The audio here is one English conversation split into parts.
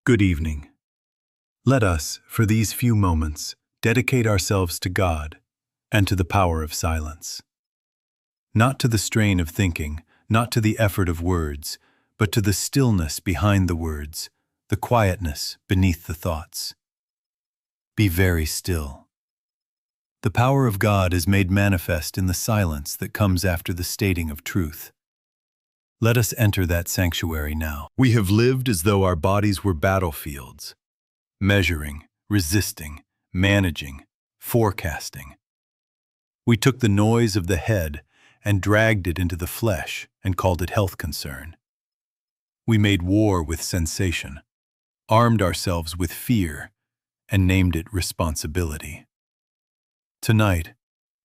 Good evening. Let us, for these few moments, dedicate ourselves to God and to the power of silence. Not to the strain of thinking, not to the effort of words, but to the stillness behind the words, the quietness beneath the thoughts. Be very still. The power of God is made manifest in the silence that comes after the stating of truth. Let us enter that sanctuary now. We have lived as though our bodies were battlefields, measuring, resisting, managing, forecasting. We took the noise of the head and dragged it into the flesh and called it health concern. We made war with sensation, armed ourselves with fear, and named it responsibility. Tonight,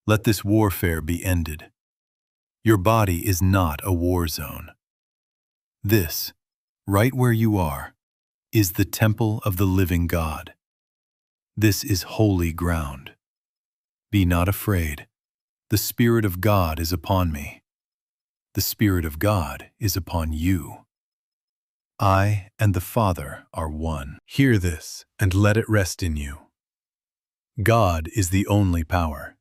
let this warfare be ended. Your body is not a war zone. This, right where you are, is the temple of the living God. This is holy ground. Be not afraid. The Spirit of God is upon me. The Spirit of God is upon you. I and the Father are one. Hear this and let it rest in you. God is the only power.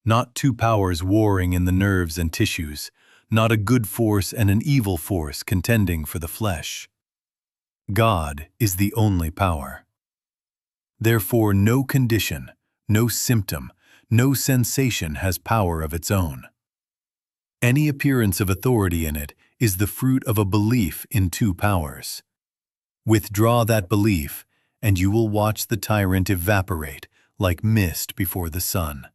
Not two powers warring in the nerves and tissues, not a good force and an evil force contending for the flesh. God is the only power. Therefore, no condition, no symptom, no sensation has power of its own. Any appearance of authority in it is the fruit of a belief in two powers. Withdraw that belief, and you will watch the tyrant evaporate like mist before the sun.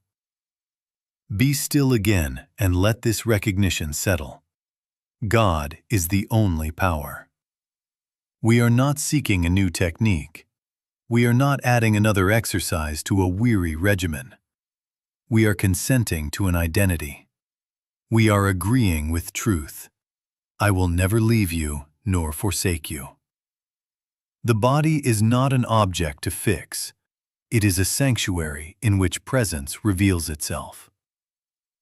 Be still again and let this recognition settle. God is the only power. We are not seeking a new technique. We are not adding another exercise to a weary regimen. We are consenting to an identity. We are agreeing with truth. I will never leave you nor forsake you. The body is not an object to fix. It is a sanctuary in which presence reveals itself.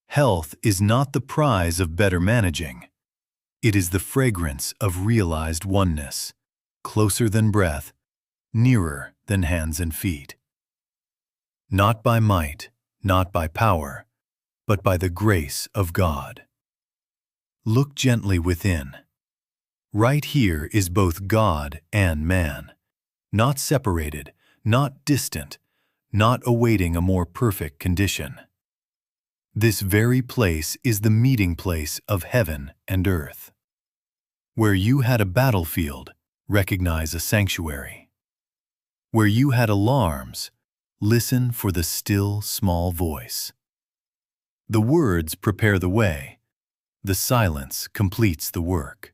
Health is not the prize of better managing. It is the fragrance of realized oneness, closer than breath, nearer than hands and feet. Not by might, not by power, but by the grace of God. Look gently within. Right here is both God and man, not separated, not distant, not awaiting a more perfect condition. This very place is the meeting place of heaven and earth. Where you had a battlefield, recognize a sanctuary. Where you had alarms, listen for the still, small voice. The words prepare the way. The silence completes the work.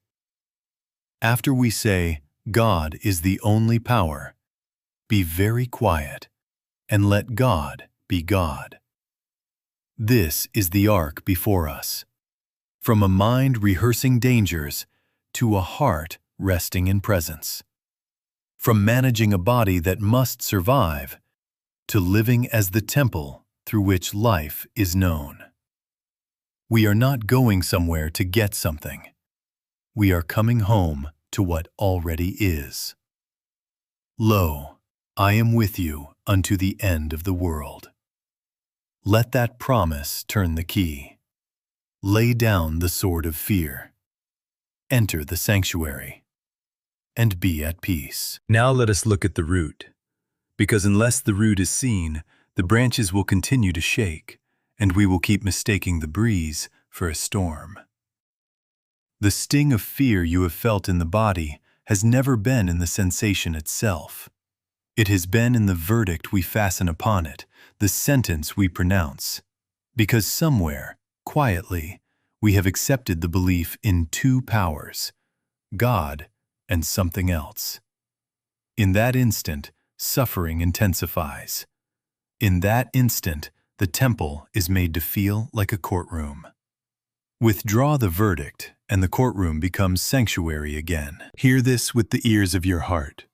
After we say, God is the only power, be very quiet and let God be God. This is the arc before us. From a mind rehearsing dangers to a heart resting in presence. From managing a body that must survive to living as the temple through which life is known. We are not going somewhere to get something. We are coming home to what already is. Lo, I am with you unto the end of the world. Let that promise turn the key. Lay down the sword of fear. Enter the sanctuary, and be at peace. Now let us look at the root, because unless the root is seen, the branches will continue to shake, and we will keep mistaking the breeze for a storm. The sting of fear you have felt in the body has never been in the sensation itself. It has been in the verdict we fasten upon it, the sentence we pronounce, because somewhere, quietly, we have accepted the belief in two powers, God and something else. In that instant, suffering intensifies. In that instant, the temple is made to feel like a courtroom. Withdraw the verdict, and the courtroom becomes sanctuary again. Hear this with the ears of your heart.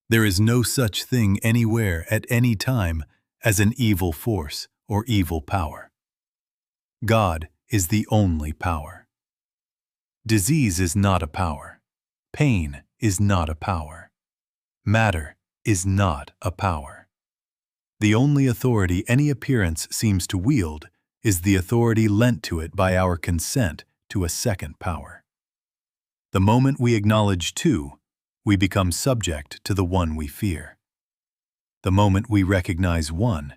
There is no such thing anywhere at any time as an evil force or evil power. God is the only power. Disease is not a power. Pain is not a power. Matter is not a power. The only authority any appearance seems to wield is the authority lent to it by our consent to a second power. The moment we acknowledge two, we become subject to the one we fear. The moment we recognize one,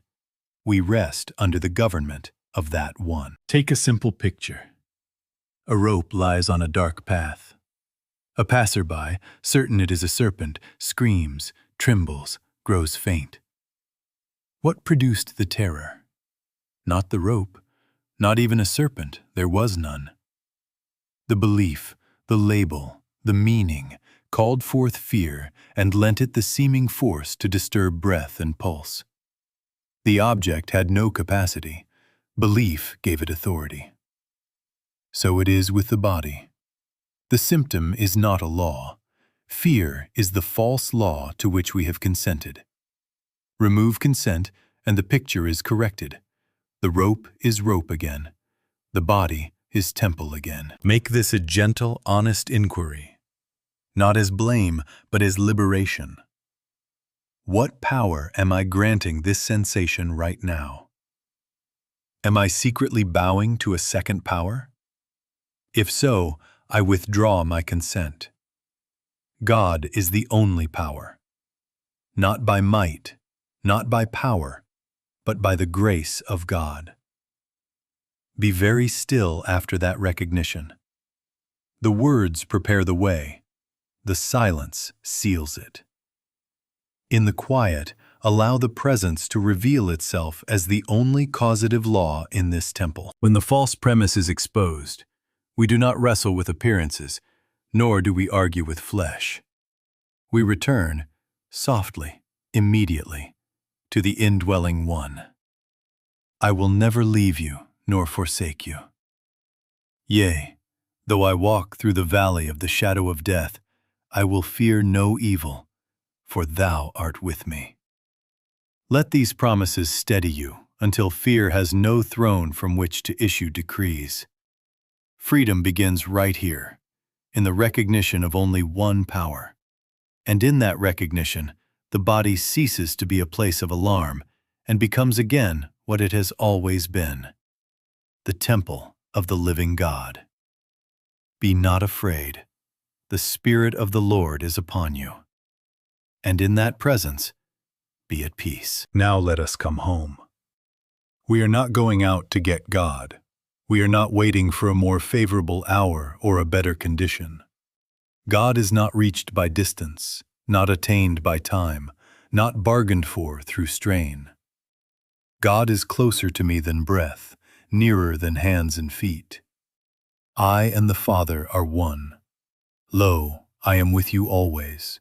we rest under the government of that one. Take a simple picture. A rope lies on a dark path. A passerby, certain it is a serpent, screams, trembles, grows faint. What produced the terror? Not the rope, not even a serpent, there was none. The belief, the label, the meaning, called forth fear and lent it the seeming force to disturb breath and pulse. The object had no capacity. Belief gave it authority. So it is with the body. The symptom is not a law. Fear is the false law to which we have consented. Remove consent, and the picture is corrected. The rope is rope again. The body is temple again. Make this a gentle, honest inquiry, not as blame, but as liberation. What power am I granting this sensation right now? Am I secretly bowing to a second power? If so, I withdraw my consent. God is the only power. Not by might, not by power, but by the grace of God. Be very still after that recognition. The words prepare the way. The silence seals it. In the quiet, allow the presence to reveal itself as the only causative law in this temple. When the false premise is exposed, we do not wrestle with appearances, nor do we argue with flesh. We return, softly, immediately, to the indwelling One. I will never leave you nor forsake you. Yea, though I walk through the valley of the shadow of death, I will fear no evil, for thou art with me. Let these promises steady you until fear has no throne from which to issue decrees. Freedom begins right here, in the recognition of only one power. And in that recognition, the body ceases to be a place of alarm and becomes again what it has always been, the temple of the living God. Be not afraid. The Spirit of the Lord is upon you. And in that presence, be at peace. Now let us come home. We are not going out to get God. We are not waiting for a more favorable hour or a better condition. God is not reached by distance, not attained by time, not bargained for through strain. God is closer to me than breath, nearer than hands and feet. I and the Father are one. Lo, I am with you always.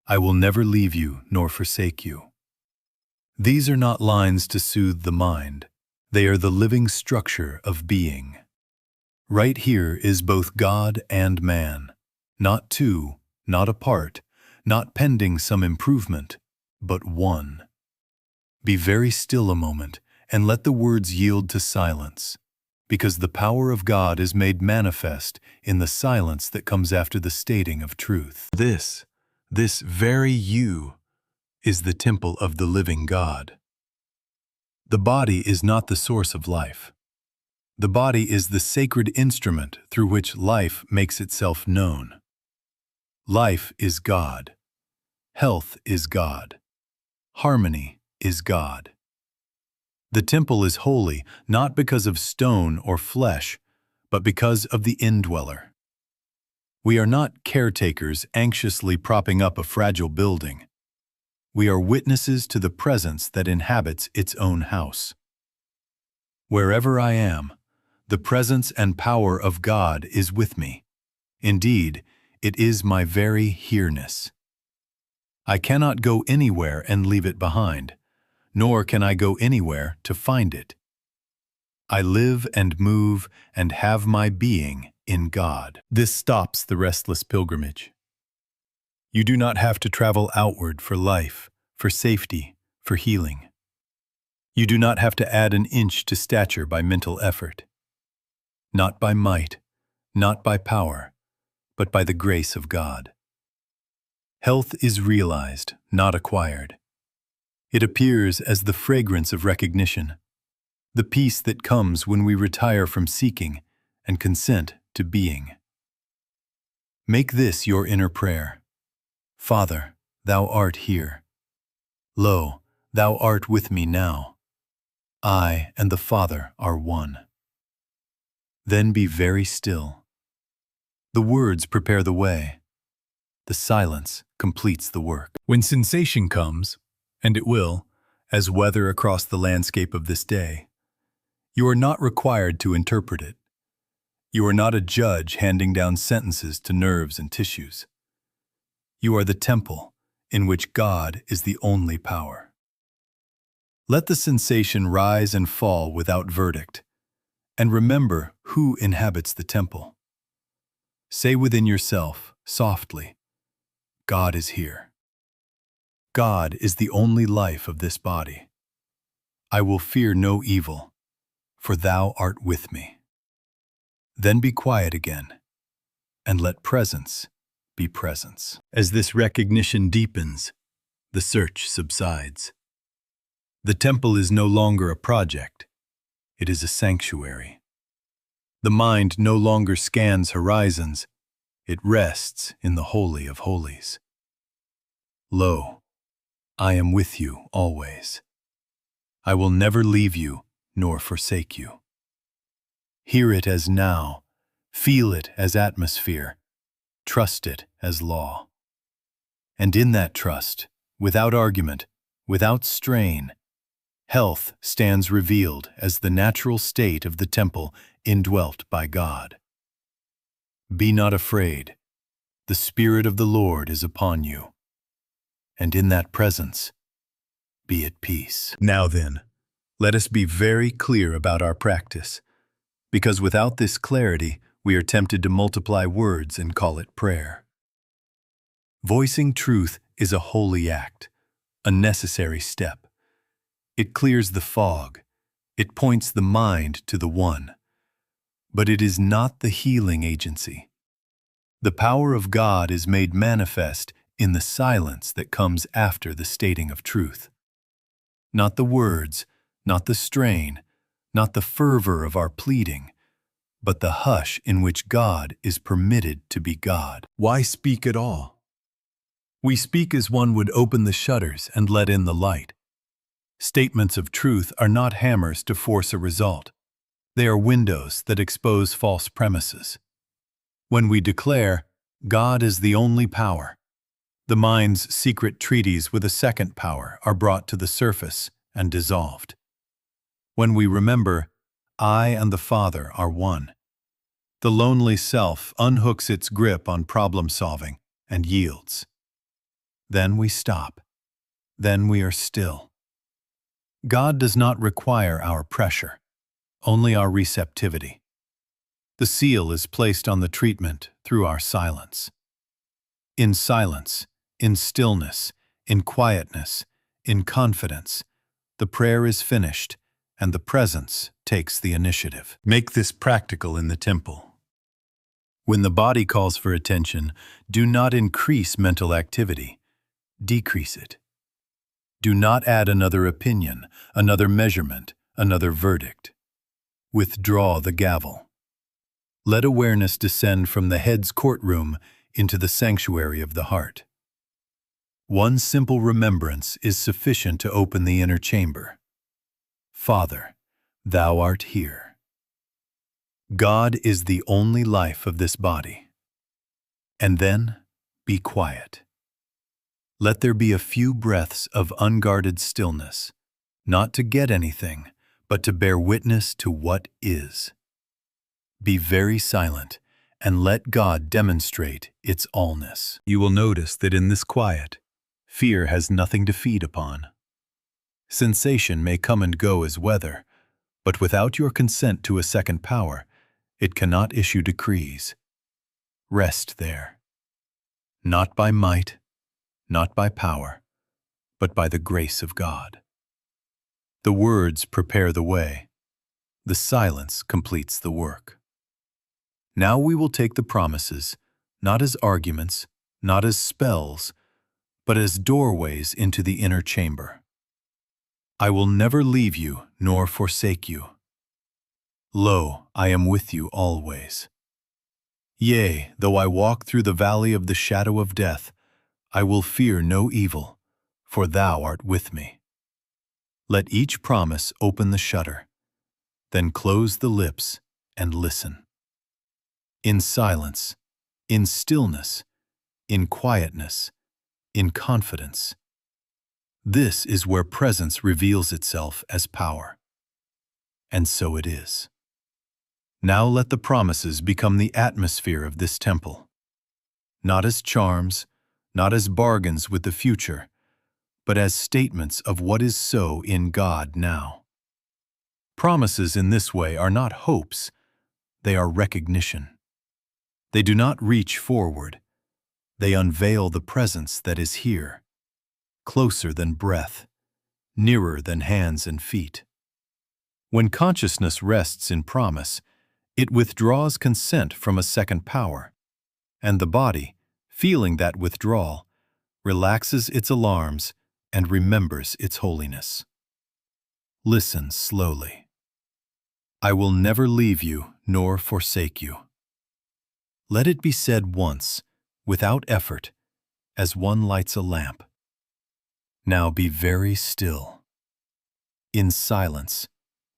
I will never leave you nor forsake you. These are not lines to soothe the mind. They are the living structure of being. Right here is both God and man, not two, not apart, not pending some improvement, but one. Be very still a moment and let the words yield to silence, because the power of God is made manifest in the silence that comes after the stating of truth. This very you, is the temple of the living God. The body is not the source of life. The body is the sacred instrument through which life makes itself known. Life is God. Health is God. Harmony is God. The temple is holy not because of stone or flesh, but because of the indweller. We are not caretakers anxiously propping up a fragile building. We are witnesses to the presence that inhabits its own house. Wherever I am, the presence and power of God is with me. Indeed, it is my very here-ness. I cannot go anywhere and leave it behind, nor can I go anywhere to find it. I live and move and have my being in God. This stops the restless pilgrimage. You do not have to travel outward for life, for safety, for healing. You do not have to add an inch to stature by mental effort. Not by might, not by power, but by the grace of God. Health is realized, not acquired. It appears as the fragrance of recognition, the peace that comes when we retire from seeking and consent to being. Make this your inner prayer. Father, thou art here. Lo, thou art with me now. I and the Father are one. Then be very still. The words prepare the way. The silence completes the work. When sensation comes, and it will, as weather across the landscape of this day, you are not required to interpret it. You are not a judge handing down sentences to nerves and tissues. You are the temple in which God is the only power. Let the sensation rise and fall without verdict, and remember who inhabits the temple. Say within yourself, softly, God is here. God is the only life of this body. I will fear no evil, for thou art with me. Then be quiet again, and let presence be presence. As this recognition deepens, the search subsides. The temple is no longer a project, it is a sanctuary. The mind no longer scans horizons, it rests in the Holy of Holies. Lo, I am with you always. I will never leave you nor forsake you. Hear it as now, feel it as atmosphere, trust it as law. And in that trust, without argument, without strain, health stands revealed as the natural state of the temple indwelt by God. Be not afraid, the Spirit of the Lord is upon you, and in that presence, be at peace. Now then, let us be very clear about our practice, because without this clarity, we are tempted to multiply words and call it prayer. Voicing truth is a holy act, a necessary step. It clears the fog, it points the mind to the one. But it is not the healing agency. The power of God is made manifest in the silence that comes after the stating of truth. Not the words, not the strain, not the fervor of our pleading, but the hush in which God is permitted to be God. Why speak at all? We speak as one would open the shutters and let in the light. Statements of truth are not hammers to force a result. They are windows that expose false premises. When we declare, God is the only power, the mind's secret treaties with a second power are brought to the surface and dissolved. When we remember, I and the Father are one, the lonely self unhooks its grip on problem-solving and yields. Then we stop. Then we are still. God does not require our pressure, only our receptivity. The seal is placed on the treatment through our silence. In silence, in stillness, in quietness, in confidence, the prayer is finished and the presence takes the initiative. Make this practical in the temple. When the body calls for attention, do not increase mental activity, decrease it. Do not add another opinion, another measurement, another verdict. Withdraw the gavel. Let awareness descend from the head's courtroom into the sanctuary of the heart. One simple remembrance is sufficient to open the inner chamber. Father, thou art here. God is the only life of this body. And then, be quiet. Let there be a few breaths of unguarded stillness, not to get anything, but to bear witness to what is. Be very silent and let God demonstrate its allness. You will notice that in this quiet, fear has nothing to feed upon. Sensation may come and go as weather, but without your consent to a second power, it cannot issue decrees. Rest there. Not by might, not by power, but by the grace of God. The words prepare the way. The silence completes the work. Now we will take the promises, not as arguments, not as spells, but as doorways into the inner chamber. I will never leave you nor forsake you. Lo, I am with you always. Yea, though I walk through the valley of the shadow of death, I will fear no evil, for thou art with me. Let each promise open the shutter, then close the lips and listen. In silence, in stillness, in quietness, in confidence. This is where presence reveals itself as power. And so it is. Now let the promises become the atmosphere of this temple. Not as charms, not as bargains with the future, but as statements of what is so in God now. Promises in this way are not hopes, they are recognition. They do not reach forward, they unveil the presence that is here, closer than breath, nearer than hands and feet. When consciousness rests in promise, it withdraws consent from a second power, and the body, feeling that withdrawal, relaxes its alarms and remembers its holiness. Listen slowly. I will never leave you nor forsake you. Let it be said once, without effort, as one lights a lamp. Now be very still. In silence,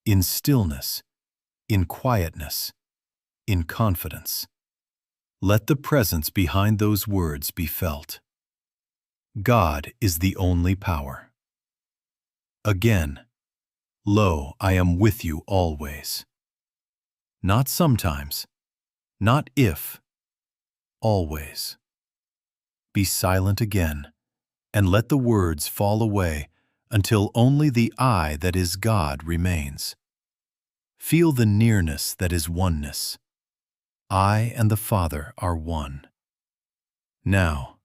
in stillness, in quietness, in confidence. Let the presence behind those words be felt. God is the only power. Again, lo, I am with you always. Not sometimes, not if, always. Be silent again, and let the words fall away until only the I that is God remains. Feel the nearness that is oneness. I and the Father are one. Now,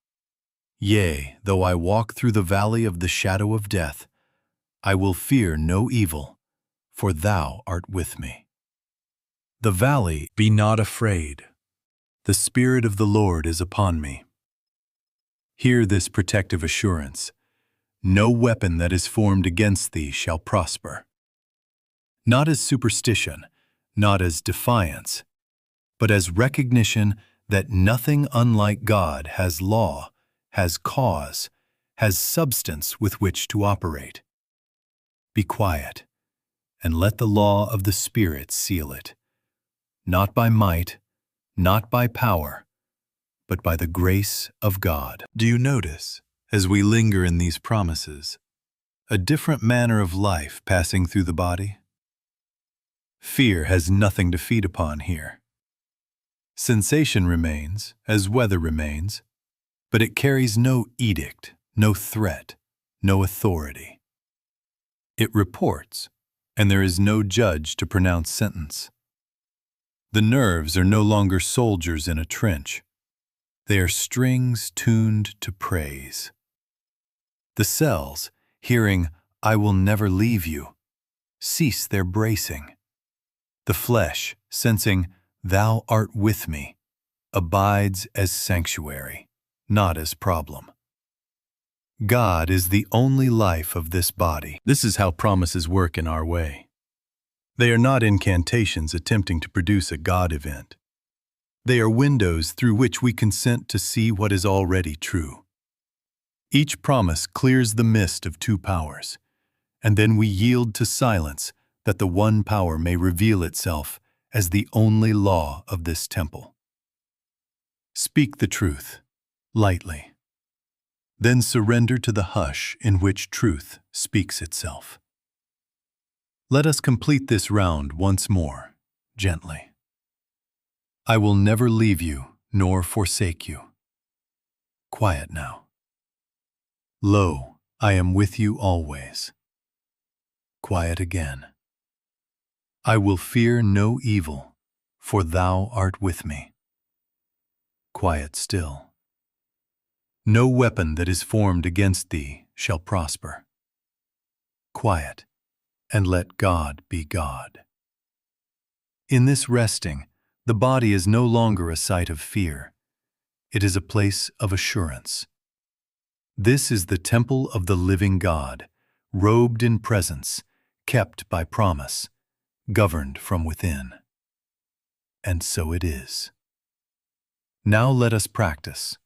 yea, though I walk through the valley of the shadow of death, I will fear no evil, for thou art with me. The valley, be not afraid. The Spirit of the Lord is upon me. Hear this protective assurance. No weapon that is formed against thee shall prosper. Not as superstition, not as defiance, but as recognition that nothing unlike God has law, has cause, has substance with which to operate. Be quiet, and let the law of the Spirit seal it, not by might, not by power, but by the grace of God. Do you notice, as we linger in these promises, a different manner of life passing through the body? Fear has nothing to feed upon here. Sensation remains, as weather remains, but it carries no edict, no threat, no authority. It reports, and there is no judge to pronounce sentence. The nerves are no longer soldiers in a trench. They are strings tuned to praise. The cells, hearing, I will never leave you, cease their bracing. The flesh, sensing, thou art with me, abides as sanctuary, not as problem. God is the only life of this body. This is how promises work in our way. They are not incantations attempting to produce a God event. They are windows through which we consent to see what is already true. Each promise clears the mist of two powers, and then we yield to silence that the one power may reveal itself as the only law of this temple. Speak the truth, lightly. Then surrender to the hush in which truth speaks itself. Let us complete this round once more, gently. I will never leave you nor forsake you. Quiet now. Lo, I am with you always. Quiet again. I will fear no evil, for thou art with me. Quiet still. No weapon that is formed against thee shall prosper. Quiet, and let God be God. In this resting, the body is no longer a site of fear. It is a place of assurance. This is the temple of the living God, robed in presence, kept by promise, governed from within. And so it is. Now let us practice,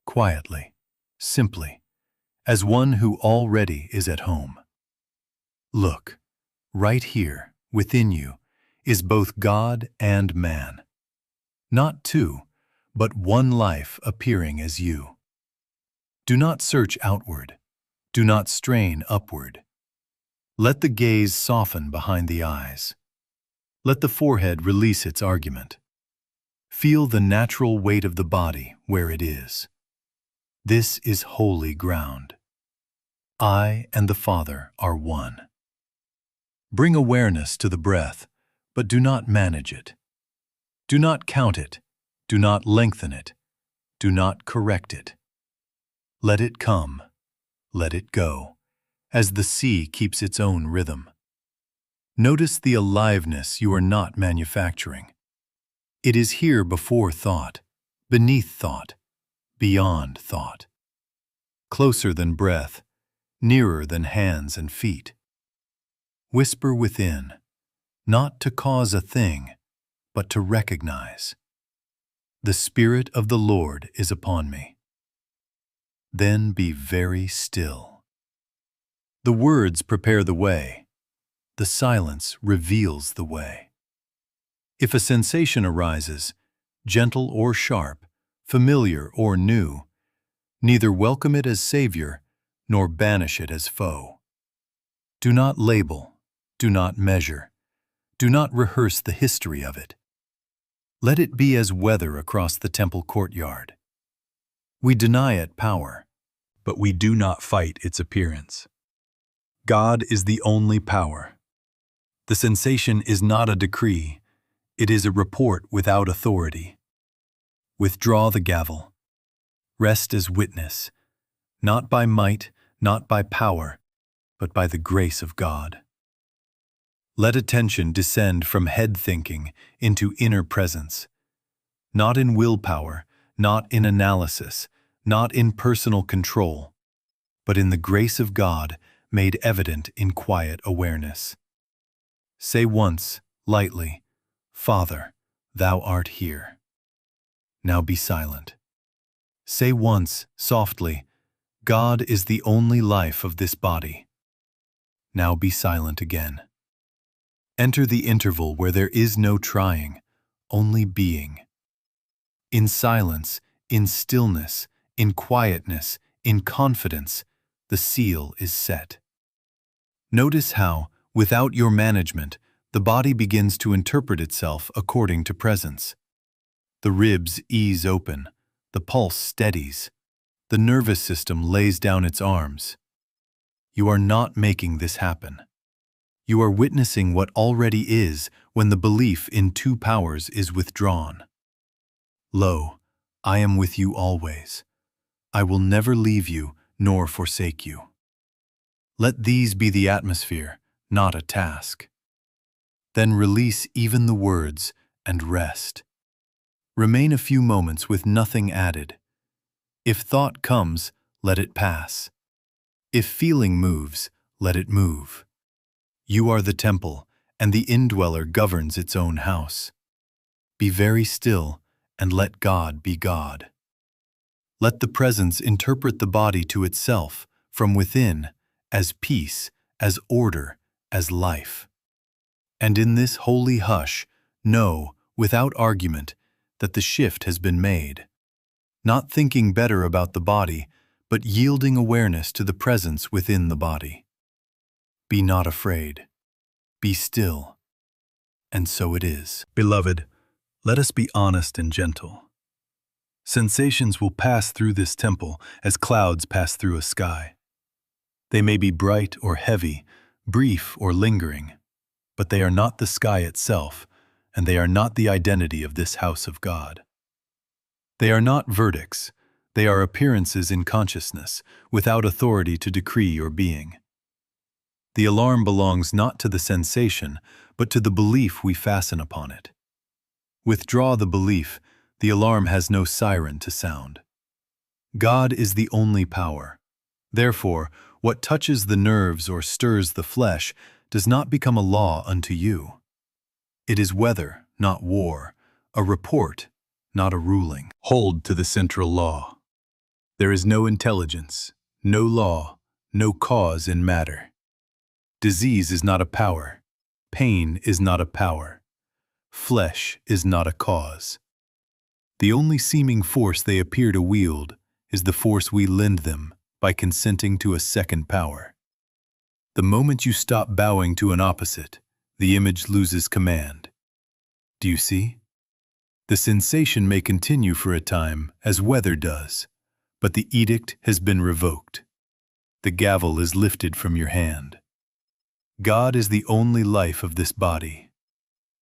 quietly, simply, as one who already is at home. Look, right here, within you, is both God and man. Not two, but one life appearing as you. Do not search outward. Do not strain upward. Let the gaze soften behind the eyes. Let the forehead release its argument. Feel the natural weight of the body where it is. This is holy ground. I and the Father are one. Bring awareness to the breath, but do not manage it. Do not count it. Do not lengthen it. Do not correct it. Let it come. Let it go, as the sea keeps its own rhythm. Notice the aliveness you are not manufacturing. It is here before thought, beneath thought, beyond thought. Closer than breath, nearer than hands and feet. Whisper within, not to cause a thing, but to recognize. The Spirit of the Lord is upon me. Then be very still. The words prepare the way. The silence reveals the way. If a sensation arises, gentle or sharp, familiar or new, neither welcome it as savior, nor banish it as foe. Do not label, do not measure, do not rehearse the history of it. Let it be as weather across the temple courtyard. We deny it power, but we do not fight its appearance. God is the only power. The sensation is not a decree, it is a report without authority. Withdraw the gavel. Rest as witness, not by might, not by power, but by the grace of God. Let attention descend from head thinking into inner presence, not in willpower, not in analysis, not in personal control, but in the grace of God made evident in quiet awareness. Say once, lightly, Father, thou art here. Now be silent. Say once, softly, God is the only life of this body. Now be silent again. Enter the interval where there is no trying, only being. In silence, in stillness, in quietness, in confidence, the seal is set. Notice how, without your management, the body begins to interpret itself according to presence. The ribs ease open, the pulse steadies, the nervous system lays down its arms. You are not making this happen. You are witnessing what already is when the belief in two powers is withdrawn. Lo, I am with you always. I will never leave you nor forsake you. Let these be the atmosphere, not a task. Then release even the words and rest. Remain a few moments with nothing added. If thought comes, let it pass. If feeling moves, let it move. You are the temple, and the indweller governs its own house. Be very still, and let God be God. Let the presence interpret the body to itself, from within, as peace, as order, as life. And in this holy hush, know, without argument, that the shift has been made. Not thinking better about the body, but yielding awareness to the presence within the body. Be not afraid. Be still. And so it is. Beloved, let us be honest and gentle. Sensations will pass through this temple as clouds pass through a sky. They may be bright or heavy, brief or lingering, but they are not the sky itself, and they are not the identity of this house of God. They are not verdicts, they are appearances in consciousness, without authority to decree or being. The alarm belongs not to the sensation, but to the belief we fasten upon it. Withdraw the belief, the alarm has no siren to sound. God is the only power. Therefore, what touches the nerves or stirs the flesh does not become a law unto you. It is weather, not war, a report, not a ruling. Hold to the central law. There is no intelligence, no law, no cause in matter. Disease is not a power. Pain is not a power. Flesh is not a cause. The only seeming force they appear to wield is the force we lend them by consenting to a second power. The moment you stop bowing to an opposite, the image loses command. Do you see? The sensation may continue for a time, as weather does, but the edict has been revoked. The gavel is lifted from your hand. God is the only life of this body.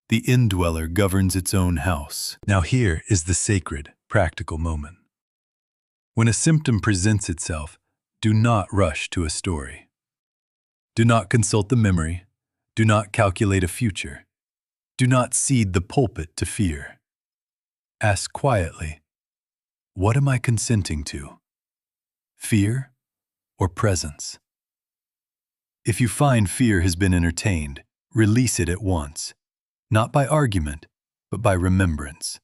The indweller governs its own house. Now here is the sacred, practical moment. When a symptom presents itself, do not rush to a story. Do not consult the memory. Do not calculate a future. Do not cede the pulpit to fear. Ask quietly, what am I consenting to? Fear or presence? If you find fear has been entertained, release it at once, not by argument, but by remembrance.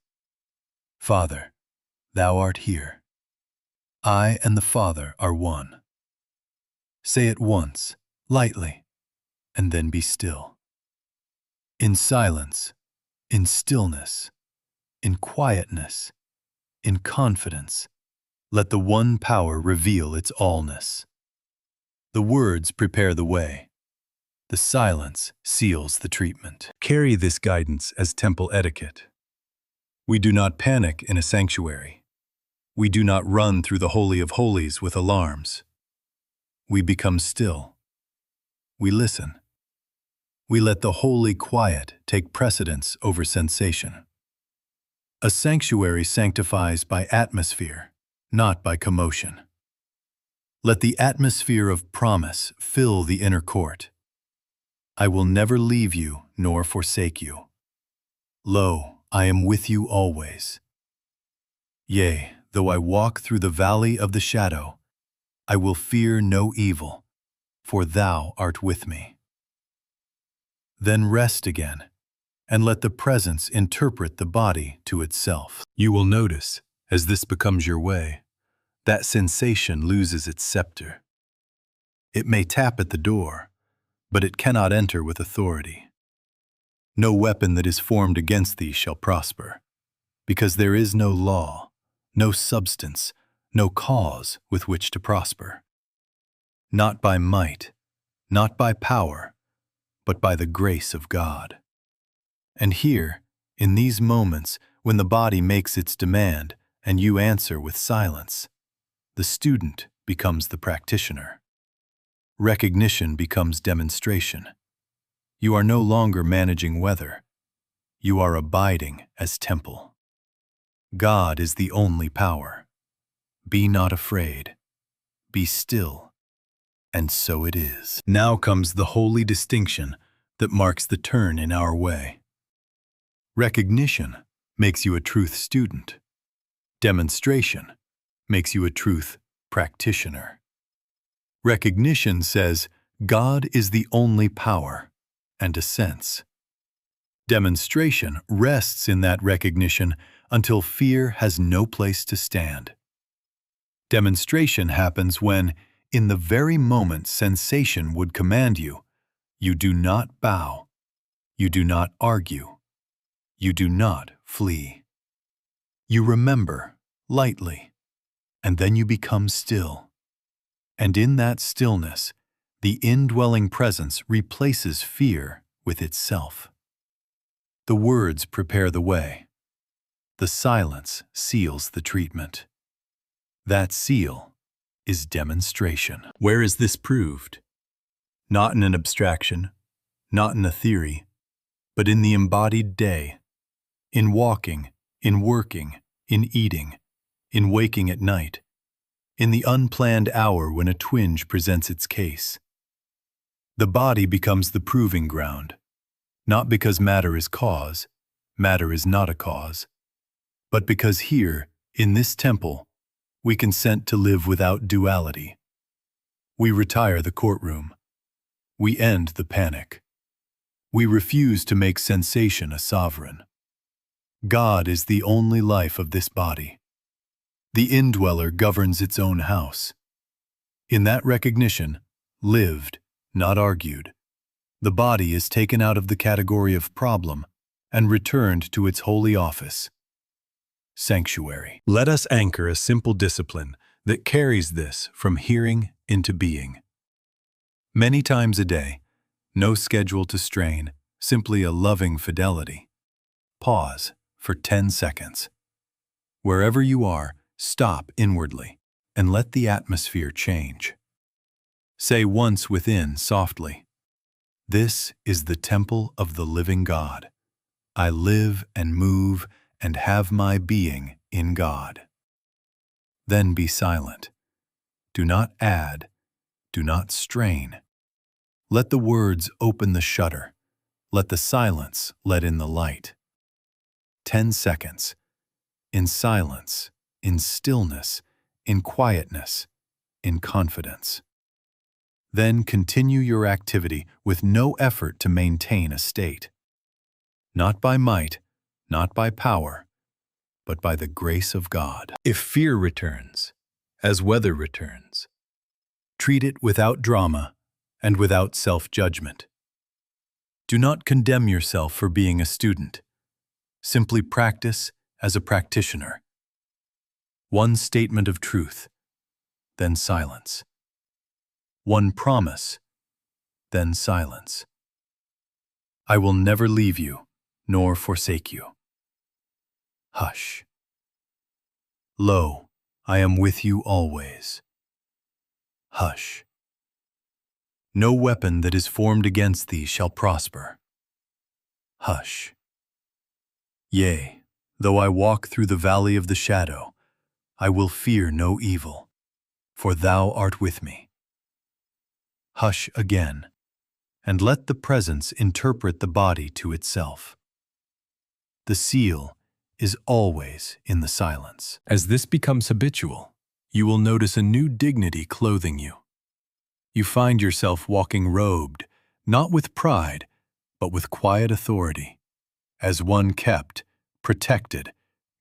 Father, thou art here. I and the Father are one. Say it once, lightly, and then be still. In silence, in stillness, in quietness, in confidence, let the one power reveal its allness. The words prepare the way. The silence seals the treatment. Carry this guidance as temple etiquette. We do not panic in a sanctuary. We do not run through the Holy of Holies with alarms. We become still. We listen. We let the holy quiet take precedence over sensation. A sanctuary sanctifies by atmosphere, not by commotion. Let the atmosphere of promise fill the inner court. I will never leave you nor forsake you. Lo, I am with you always. Yea, though I walk through the valley of the shadow, I will fear no evil, for thou art with me. Then rest again, and let the presence interpret the body to itself. You will notice, as this becomes your way, that sensation loses its scepter. It may tap at the door, but it cannot enter with authority. No weapon that is formed against thee shall prosper, because there is no law, no substance, no cause with which to prosper. Not by might, not by power, but by the grace of God. And here, in these moments when the body makes its demand and you answer with silence, the student becomes the practitioner. Recognition becomes demonstration. You are no longer managing weather. You are abiding as temple. God is the only power. Be not afraid. Be still. And so it is. Now comes the holy distinction that marks the turn in our way. Recognition makes you a truth student. Demonstration makes you a truth practitioner. Recognition says God is the only power and assents. Demonstration rests in that recognition until fear has no place to stand. Demonstration happens when, in the very moment sensation would command you, you do not bow, you do not argue, you do not flee. You remember lightly, and then you become still. And in that stillness, the indwelling presence replaces fear with itself. The words prepare the way. The silence seals the treatment. That seal is demonstration. Where is this proved? Not in an abstraction, not in a theory, but in the embodied day, in walking, in working, in eating, in waking at night, in the unplanned hour when a twinge presents its case. The body becomes the proving ground, not because matter is cause, matter is not a cause, but because here, in this temple, we consent to live without duality, We retire the courtroom. We end the panic. We refuse to make sensation a sovereign. God is the only life of this body. The indweller governs its own house. In that recognition, lived, not argued, the body is taken out of the category of problem and returned to its holy office. Sanctuary. Let us anchor a simple discipline that carries this from hearing into being. Many times a day, no schedule to strain, simply a loving fidelity. Pause for 10 seconds. Wherever you are, stop inwardly and let the atmosphere change. Say once within softly, "This is the temple of the living God. I live and move and have my being in God." Then be silent. Do not add. Do not strain. Let the words open the shutter. Let the silence let in the light. 10 seconds. In silence, in stillness, in quietness, in confidence. Then continue your activity with no effort to maintain a state. Not by might, not by power, but by the grace of God. If fear returns, as weather returns, treat it without drama and without self-judgment. Do not condemn yourself for being a student. Simply practice as a practitioner. One statement of truth, then silence. One promise, then silence. I will never leave you, nor forsake you. Hush. Lo, I am with you always. Hush. No weapon that is formed against thee shall prosper. Hush. Yea, though I walk through the valley of the shadow, I will fear no evil, for thou art with me. Hush again, and let the presence interpret the body to itself. The seal is always in the silence. As this becomes habitual, you will notice a new dignity clothing you. You find yourself walking robed, not with pride, but with quiet authority, as one kept, protected,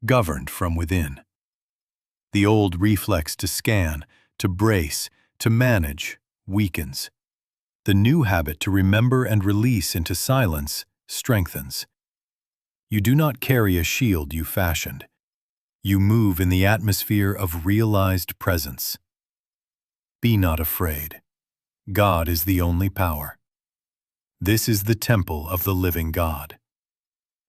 governed from within. The old reflex to scan, to brace, to manage, weakens. The new habit to remember and release into silence strengthens. You do not carry a shield you fashioned. You move in the atmosphere of realized presence. Be not afraid. God is the only power. This is the temple of the living God.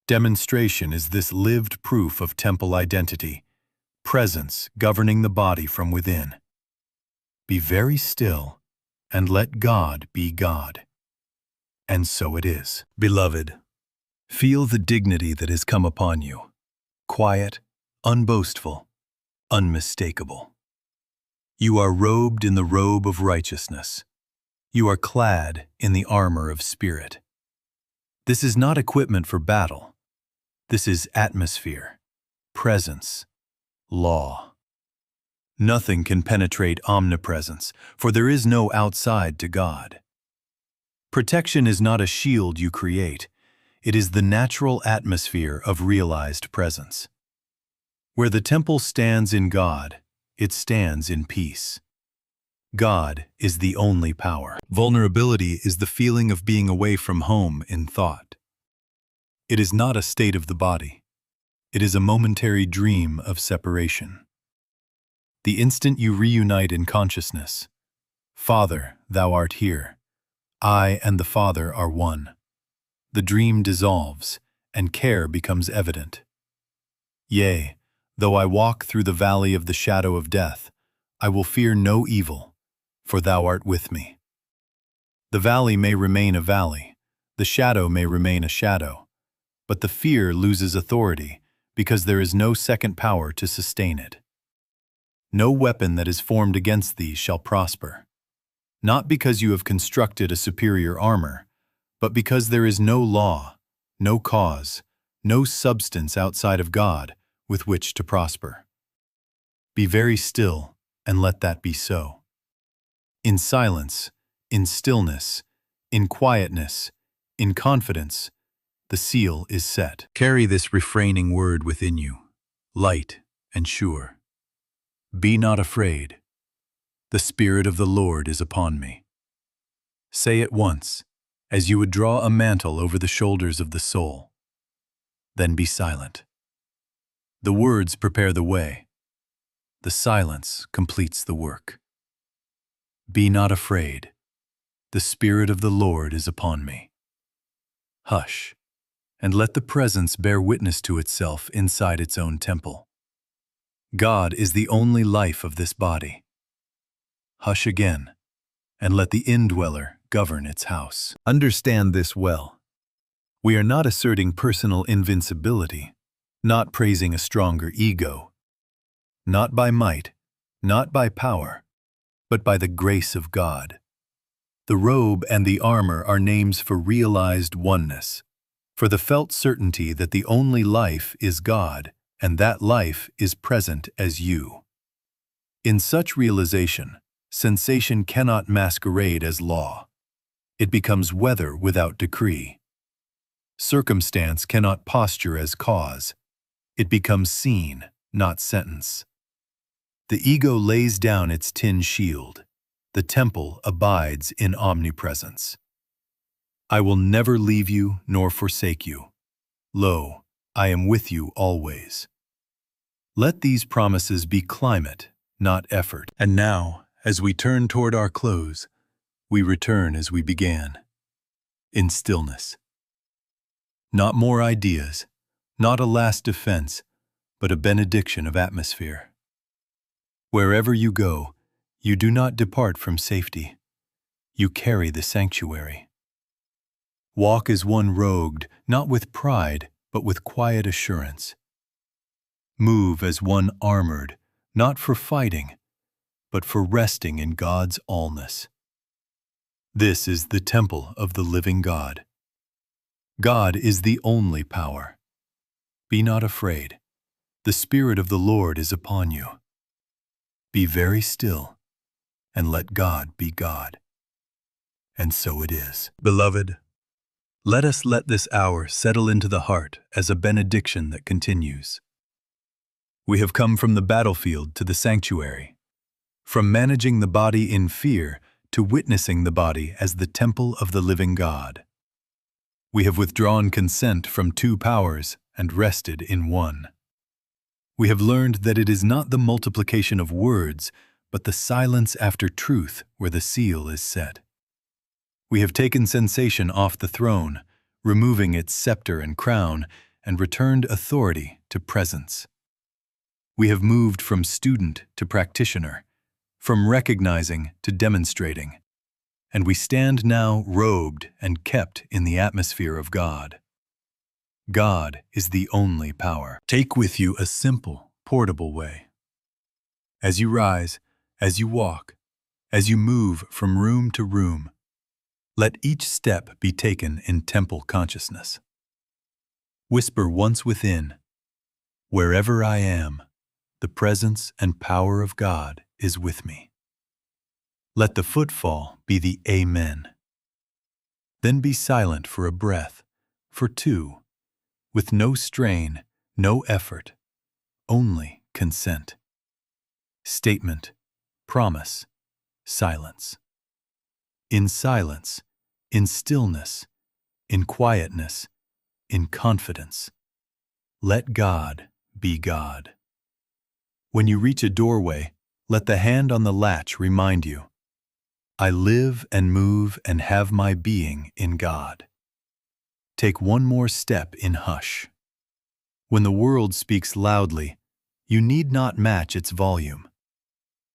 Demonstration is this lived proof of temple identity, presence governing the body from within. Be very still and let God be God. And so it is. Beloved, feel the dignity that has come upon you. Quiet, unboastful, unmistakable. You are robed in the robe of righteousness. You are clad in the armor of spirit. This is not equipment for battle. This is atmosphere, presence, law. Nothing can penetrate omnipresence, for there is no outside to God. Protection is not a shield you create. It is the natural atmosphere of realized presence. Where the temple stands in God, it stands in peace. God is the only power. Vulnerability is the feeling of being away from home in thought. It is not a state of the body. It is a momentary dream of separation. The instant you reunite in consciousness, Father, thou art here. I and the Father are one. The dream dissolves, and care becomes evident. Yea, though I walk through the valley of the shadow of death, I will fear no evil, for thou art with me. The valley may remain a valley, the shadow may remain a shadow, but the fear loses authority because there is no second power to sustain it. No weapon that is formed against thee shall prosper, not because you have constructed a superior armor, but because there is no law, no cause, no substance outside of God with which to prosper. Be very still and let that be so. In silence, in stillness, in quietness, in confidence, the seal is set. Carry this refraining word within you, light and sure. Be not afraid. The Spirit of the Lord is upon me. Say it once, as you would draw a mantle over the shoulders of the soul. Then be silent. The words prepare the way. The silence completes the work. Be not afraid. The Spirit of the Lord is upon me. Hush, and let the presence bear witness to itself inside its own temple. God is the only life of this body. Hush again, and let the indweller govern its house. Understand this well. We are not asserting personal invincibility, not praising a stronger ego. Not by might, not by power, but by the grace of God. The robe and the armor are names for realized oneness, for the felt certainty that the only life is God, and that life is present as you. In such realization, sensation cannot masquerade as law. It becomes weather without decree. Circumstance cannot posture as cause. It becomes scene, not sentence. The ego lays down its tin shield. The temple abides in omnipresence. I will never leave you nor forsake you. Lo, I am with you always. Let these promises be climate, not effort. And now, as we turn toward our close, we return as we began, in stillness. Not more ideas, not a last defense, but a benediction of atmosphere. Wherever you go, you do not depart from safety. You carry the sanctuary. Walk as one robed, not with pride, but with quiet assurance. Move as one armored, not for fighting, but for resting in God's allness. This is the temple of the living God. God is the only power. Be not afraid. The Spirit of the Lord is upon you. Be very still, and let God be God. And so it is. Beloved, let us let this hour settle into the heart as a benediction that continues. We have come from the battlefield to the sanctuary, from managing the body in fear to witnessing the body as the temple of the living God. We have withdrawn consent from two powers and rested in one. We have learned that it is not the multiplication of words, but the silence after truth where the seal is set. We have taken sensation off the throne, removing its scepter and crown, and returned authority to presence. We have moved from student to practitioner, from recognizing to demonstrating, and we stand now robed and kept in the atmosphere of God. God is the only power. Take with you a simple, portable way. As you rise, as you walk, as you move from room to room, let each step be taken in temple consciousness. Whisper once within, wherever I am, the presence and power of God is with me. Let the footfall be the Amen. Then be silent for a breath, for two, with no strain, no effort, only consent. Statement, promise, silence. In silence, in stillness, in quietness, in confidence, let God be God. When you reach a doorway, let the hand on the latch remind you, I live and move and have my being in God. Take one more step in hush. When the world speaks loudly, you need not match its volume.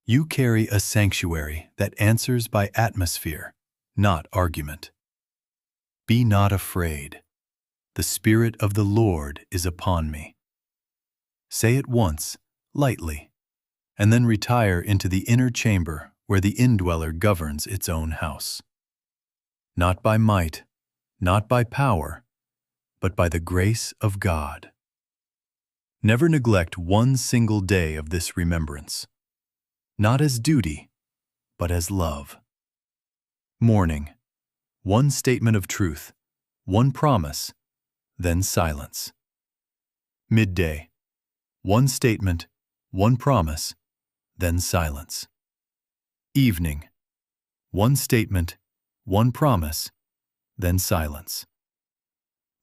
You carry a sanctuary that answers by atmosphere, not argument. Be not afraid. The Spirit of the Lord is upon me. Say it once, lightly, and then retire into the inner chamber where the indweller governs its own house. Not by might, not by power, but by the grace of God. Never neglect one single day of this remembrance, not as duty, but as love. Morning, one statement of truth, one promise, then silence. Midday, one statement, one promise, then silence. Evening, one statement, one promise, then silence.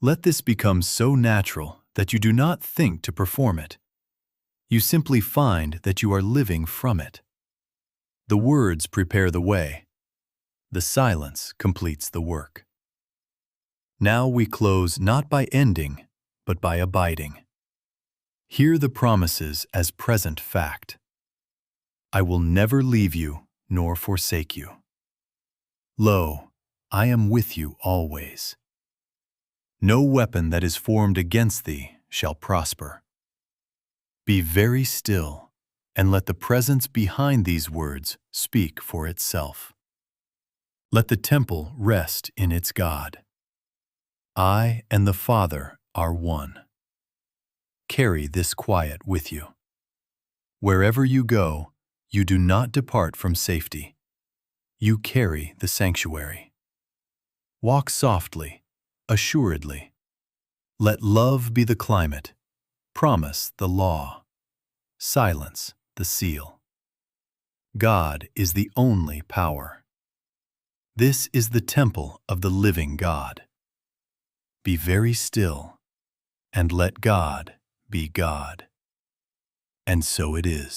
Let this become so natural that you do not think to perform it. You simply find that you are living from it. The words prepare the way. The silence completes the work. Now we close not by ending, but by abiding. Hear the promises as present fact. I will never leave you nor forsake you. Lo, I am with you always. No weapon that is formed against thee shall prosper. Be very still, and let the presence behind these words speak for itself. Let the temple rest in its God. I and the Father are one. Carry this quiet with you. Wherever you go, you do not depart from safety. You carry the sanctuary. Walk softly, assuredly. Let love be the climate, promise the law, silence the seal. God is the only power. This is the temple of the living God. Be very still, and let God be God. And so it is.